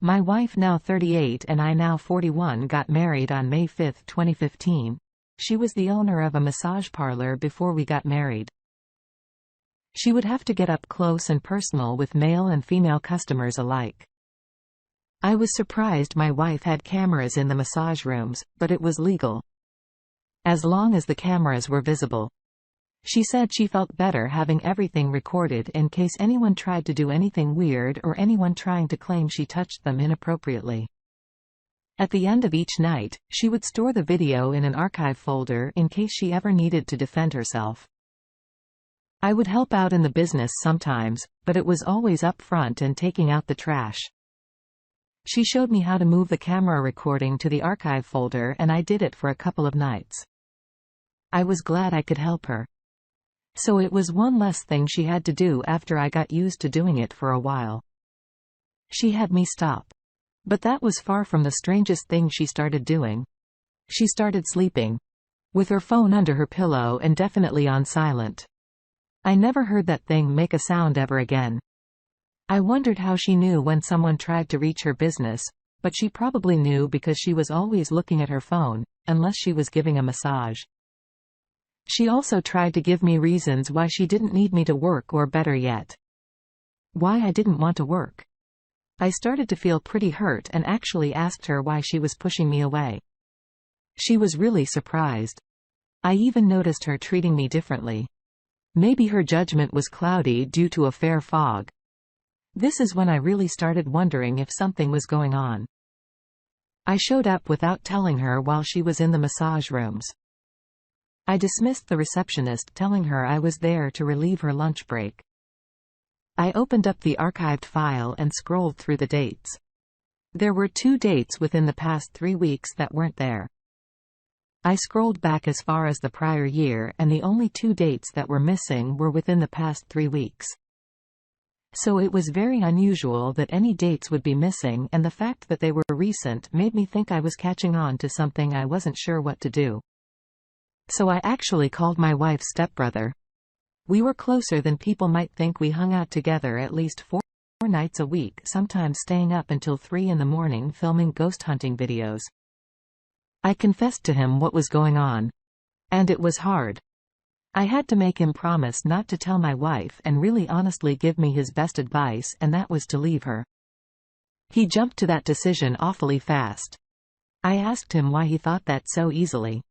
My wife, now 38 and I, now 41, got married on May 5, 2015. She was the owner of a massage parlor before we got married. She would have to get up close and personal with male and female customers alike. I was surprised my wife had cameras in the massage rooms, but it was legal. As long as the cameras were visible. She said she felt better having everything recorded in case anyone tried to do anything weird or anyone trying to claim she touched them inappropriately. At the end of each night, she would store the video in an archive folder in case she ever needed to defend herself. I would help out in the business sometimes, but it was always up front and taking out the trash. She showed me how to move the camera recording to the archive folder, and I did it for a couple of nights. I was glad I could help her. So it was one less thing she had to do after I got used to doing it for a while. She had me stop. But that was far from the strangest thing she started doing. She started sleeping. With her phone under her pillow and definitely on silent. I never heard that thing make a sound ever again. I wondered how she knew when someone tried to reach her business, but she probably knew because she was always looking at her phone, unless she was giving a massage. She also tried to give me reasons why she didn't need me to work, or better yet, why I didn't want to work. I started to feel pretty hurt and actually asked her why she was pushing me away. She was really surprised. I even noticed her treating me differently. Maybe her judgment was cloudy due to a fair fog. This is when I really started wondering if something was going on. I showed up without telling her while she was in the massage rooms. I dismissed the receptionist, telling her I was there to relieve her lunch break. I opened up the archived file and scrolled through the dates. There were 2 dates within the past 3 weeks that weren't there. I scrolled back as far as the prior year, and the only 2 dates that were missing were within the past 3 weeks. So it was very unusual that any dates would be missing, and the fact that they were recent made me think I was catching on to something I wasn't sure what to do. So I actually called my wife's stepbrother. We were closer than people might think. We hung out together at least 4 nights a week, sometimes staying up until 3 in the morning filming ghost hunting videos. I confessed to him what was going on. And it was hard. I had to make him promise not to tell my wife and really honestly give me his best advice, and that was to leave her. He jumped to that decision awfully fast. I asked him why he thought that so easily.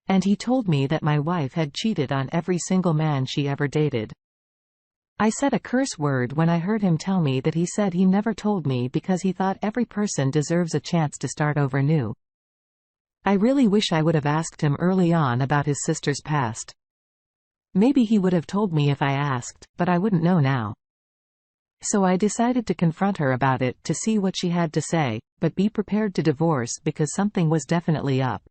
And he told me that my wife had cheated on every single man she ever dated. I said a curse word when I heard him tell me that he said he never told me because he thought every person deserves a chance to start over new. I really wish I would have asked him early on about his sister's past. Maybe he would have told me if I asked, but I wouldn't know now. So I decided to confront her about it to see what she had to say, but be prepared to divorce because something was definitely up.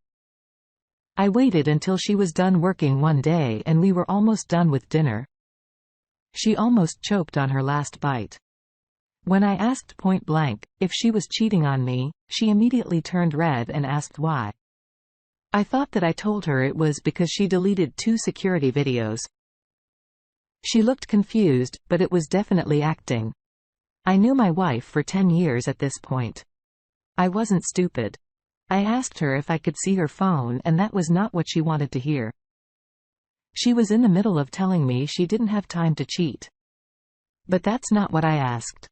I waited until she was done working one day and we were almost done with dinner. She almost choked on her last bite. When I asked point blank if she was cheating on me, she immediately turned red and asked why. I thought that I told her it was because she deleted 2 security videos. She looked confused, but it was definitely acting. I knew my wife for 10 years at this point. I wasn't stupid. I asked her if I could see her phone, and that was not what she wanted to hear. She was in the middle of telling me she didn't have time to cheat. But that's not what I asked.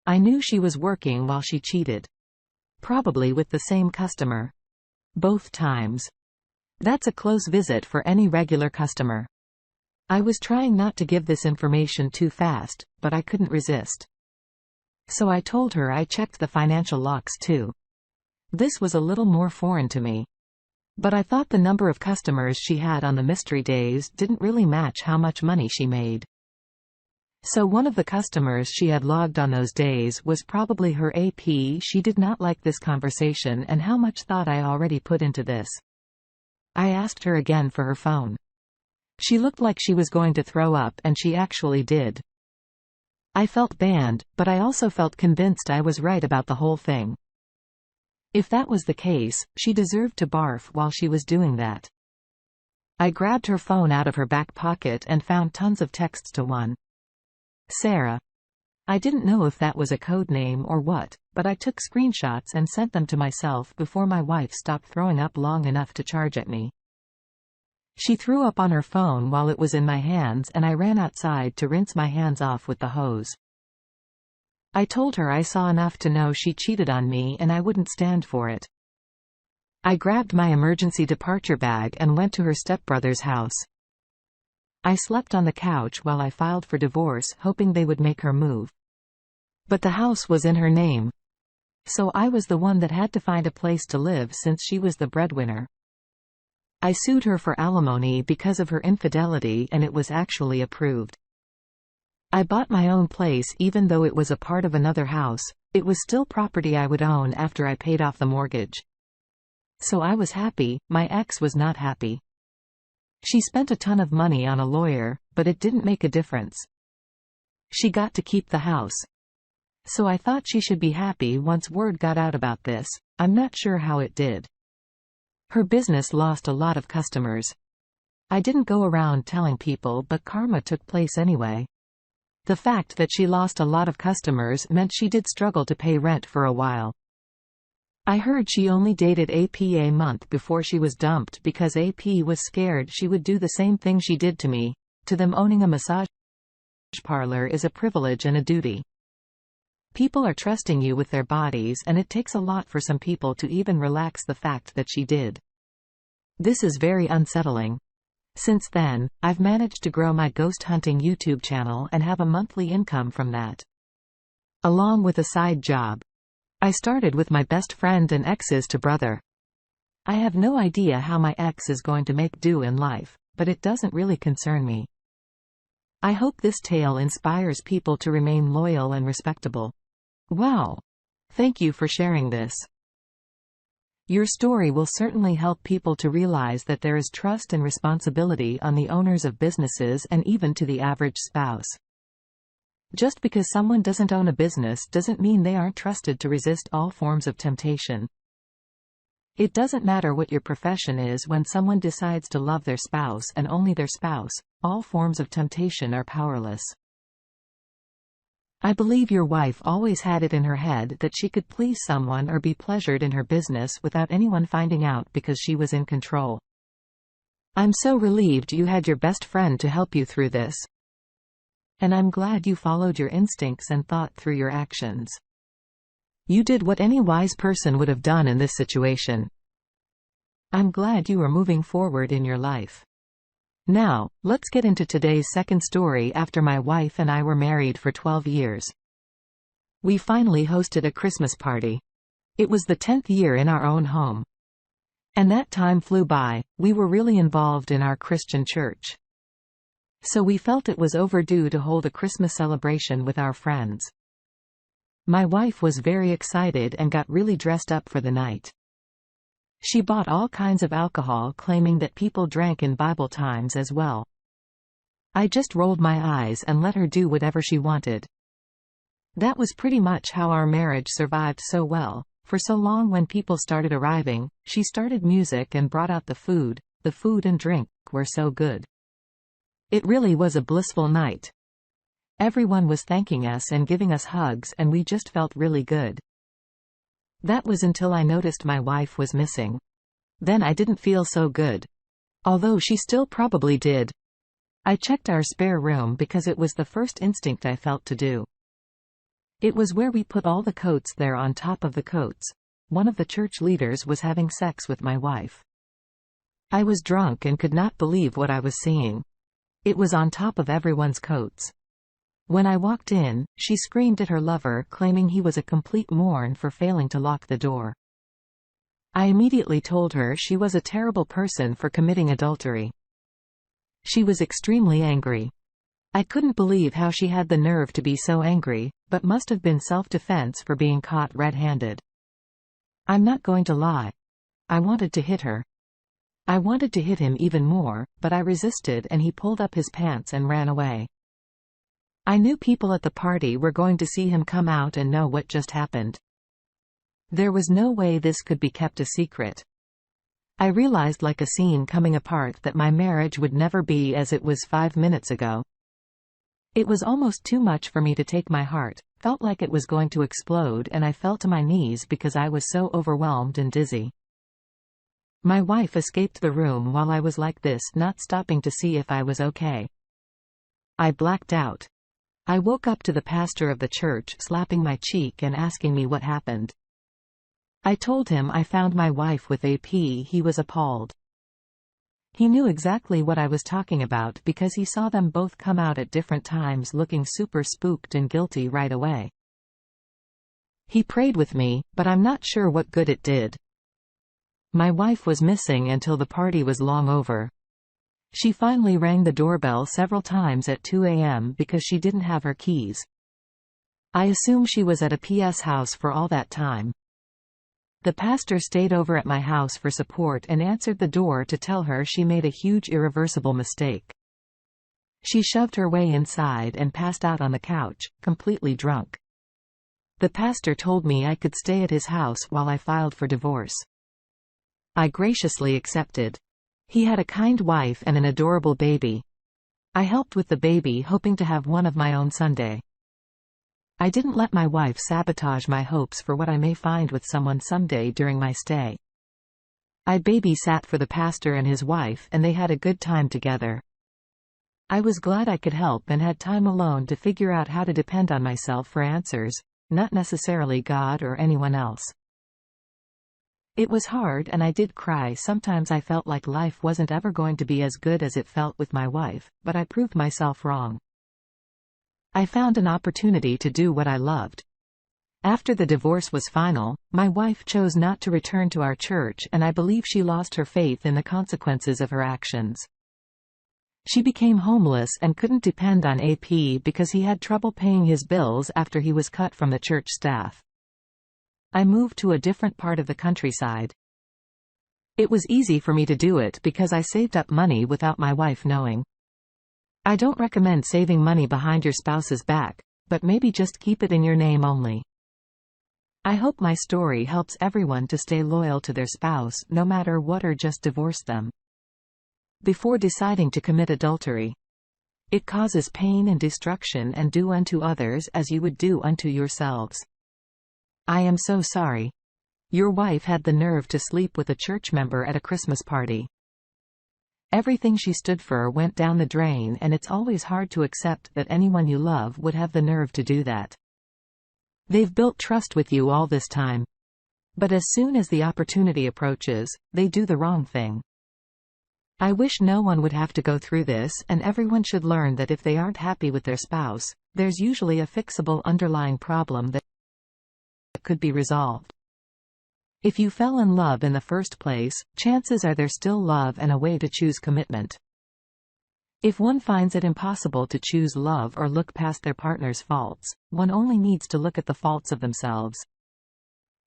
I knew she was working while she cheated. Probably with the same customer. Both times. That's a close visit for any regular customer. I was trying not to give this information too fast, but I couldn't resist. So I told her I checked the financial logs too. This was a little more foreign to me. But I thought the number of customers she had on the mystery days didn't really match how much money she made. So one of the customers she had logged on those days was probably her AP. She did not like this conversation and how much thought I already put into this. I asked her again for her phone. She looked like she was going to throw up, and she actually did. I felt banned, but I also felt convinced I was right about the whole thing. If that was the case, she deserved to barf while she was doing that. I grabbed her phone out of her back pocket and found tons of texts to one. Sarah. I didn't know if that was a code name or what, but I took screenshots and sent them to myself before my wife stopped throwing up long enough to charge at me. She threw up on her phone while it was in my hands, and I ran outside to rinse my hands off with the hose. I told her I saw enough to know she cheated on me and I wouldn't stand for it. I grabbed my emergency departure bag and went to her stepbrother's house. I slept on the couch while I filed for divorce, hoping they would make her move. But the house was in her name. So I was the one that had to find a place to live since she was the breadwinner. I sued her for alimony because of her infidelity, and it was actually approved. I bought my own place even though it was a part of another house. It was still property I would own after I paid off the mortgage. So I was happy. My ex was not happy. She spent a ton of money on a lawyer, but it didn't make a difference. She got to keep the house. So I thought she should be happy once word got out about this. I'm not sure how it did. Her business lost a lot of customers. I didn't go around telling people, but karma took place anyway. The fact that she lost a lot of customers meant she did struggle to pay rent for a while. I heard she only dated AP a month before she was dumped because AP was scared she would do the same thing she did to me. To them, owning a massage parlor is a privilege and a duty. People are trusting you with their bodies, and it takes a lot for some people to even relax the fact that she did. This is very unsettling. Since then, I've managed to grow my ghost hunting YouTube channel and have a monthly income from that, along with a side job. I started with my best friend and ex's to brother. I have no idea how my ex is going to make do in life, but it doesn't really concern me. I hope this tale inspires people to remain loyal and respectable. Wow! Thank you for sharing this. Your story will certainly help people to realize that there is trust and responsibility on the owners of businesses and even to the average spouse. Just because someone doesn't own a business doesn't mean they aren't trusted to resist all forms of temptation. It doesn't matter what your profession is when someone decides to love their spouse and only their spouse, all forms of temptation are powerless. I believe your wife always had it in her head that she could please someone or be pleasured in her business without anyone finding out because she was in control. I'm so relieved you had your best friend to help you through this. And I'm glad you followed your instincts and thought through your actions. You did what any wise person would have done in this situation. I'm glad you are moving forward in your life. Now, let's get into today's second story. After my wife and I were married for 12 years, we finally hosted a Christmas party. It was the 10th year in our own home. And that time flew by. We were really involved in our Christian church. So we felt it was overdue to hold a Christmas celebration with our friends. My wife was very excited and got really dressed up for the night. She bought all kinds of alcohol, claiming that people drank in Bible times as well. I just rolled my eyes and let her do whatever she wanted. That was pretty much how our marriage survived so well. For so long, when people started arriving, she started music and brought out the food. The food and drink were so good. It really was a blissful night. Everyone was thanking us and giving us hugs, and we just felt really good. That was until I noticed my wife was missing. Then I didn't feel so good. Although she still probably did. I checked our spare room because it was the first instinct I felt to do. It was where we put all the coats there on top of the coats. One of the church leaders was having sex with my wife. I was drunk and could not believe what I was seeing. It was on top of everyone's coats. When I walked in, she screamed at her lover, claiming he was a complete moron for failing to lock the door. I immediately told her she was a terrible person for committing adultery. She was extremely angry. I couldn't believe how she had the nerve to be so angry, but must have been self-defense for being caught red-handed. I'm not going to lie. I wanted to hit her. I wanted to hit him even more, but I resisted and he pulled up his pants and ran away. I knew people at the party were going to see him come out and know what just happened. There was no way this could be kept a secret. I realized, like a scene coming apart, that my marriage would never be as it was 5 minutes ago. It was almost too much for me to take. My heart felt like it was going to explode, and I fell to my knees because I was so overwhelmed and dizzy. My wife escaped the room while I was like this, not stopping to see if I was okay. I blacked out. I woke up to the pastor of the church slapping my cheek and asking me what happened. I told him I found my wife with AP. He was appalled. He knew exactly what I was talking about because he saw them both come out at different times looking super spooked and guilty right away. He prayed with me, but I'm not sure what good it did. My wife was missing until the party was long over. She finally rang the doorbell several times at 2 a.m. because she didn't have her keys. I assume she was at a PS house for all that time. The pastor stayed over at my house for support and answered the door to tell her she made a huge irreversible mistake. She shoved her way inside and passed out on the couch, completely drunk. The pastor told me I could stay at his house while I filed for divorce. I graciously accepted. He had a kind wife and an adorable baby. I helped with the baby, hoping to have one of my own someday. I didn't let my wife sabotage my hopes for what I may find with someone someday during my stay. I babysat for the pastor and his wife, and they had a good time together. I was glad I could help and had time alone to figure out how to depend on myself for answers, not necessarily God or anyone else. It was hard and I did cry. Sometimes I felt like life wasn't ever going to be as good as it felt with my wife, but I proved myself wrong. I found an opportunity to do what I loved. After the divorce was final, my wife chose not to return to our church, and I believe she lost her faith in the consequences of her actions. She became homeless and couldn't depend on AP because he had trouble paying his bills after he was cut from the church staff. I moved to a different part of the countryside. It was easy for me to do it because I saved up money without my wife knowing. I don't recommend saving money behind your spouse's back, but maybe just keep it in your name only. I hope my story helps everyone to stay loyal to their spouse no matter what, or just divorce them before deciding to commit adultery. It causes pain and destruction, and do unto others as you would do unto yourselves. I am so sorry. Your wife had the nerve to sleep with a church member at a Christmas party. Everything she stood for went down the drain, and it's always hard to accept that anyone you love would have the nerve to do that. They've built trust with you all this time. But as soon as the opportunity approaches, they do the wrong thing. I wish no one would have to go through this, and everyone should learn that if they aren't happy with their spouse, there's usually a fixable underlying problem that could be resolved. If you fell in love in the first place, chances are there's still love and a way to choose commitment. If one finds it impossible to choose love or look past their partner's faults, one only needs to look at the faults of themselves.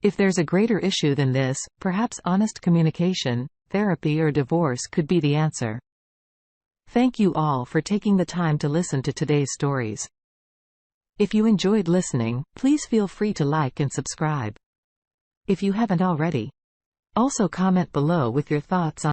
If there's a greater issue than this, perhaps honest communication, therapy, or divorce could be the answer. Thank you all for taking the time to listen to today's stories. If you enjoyed listening, please feel free to like and subscribe. If you haven't already, also comment below with your thoughts on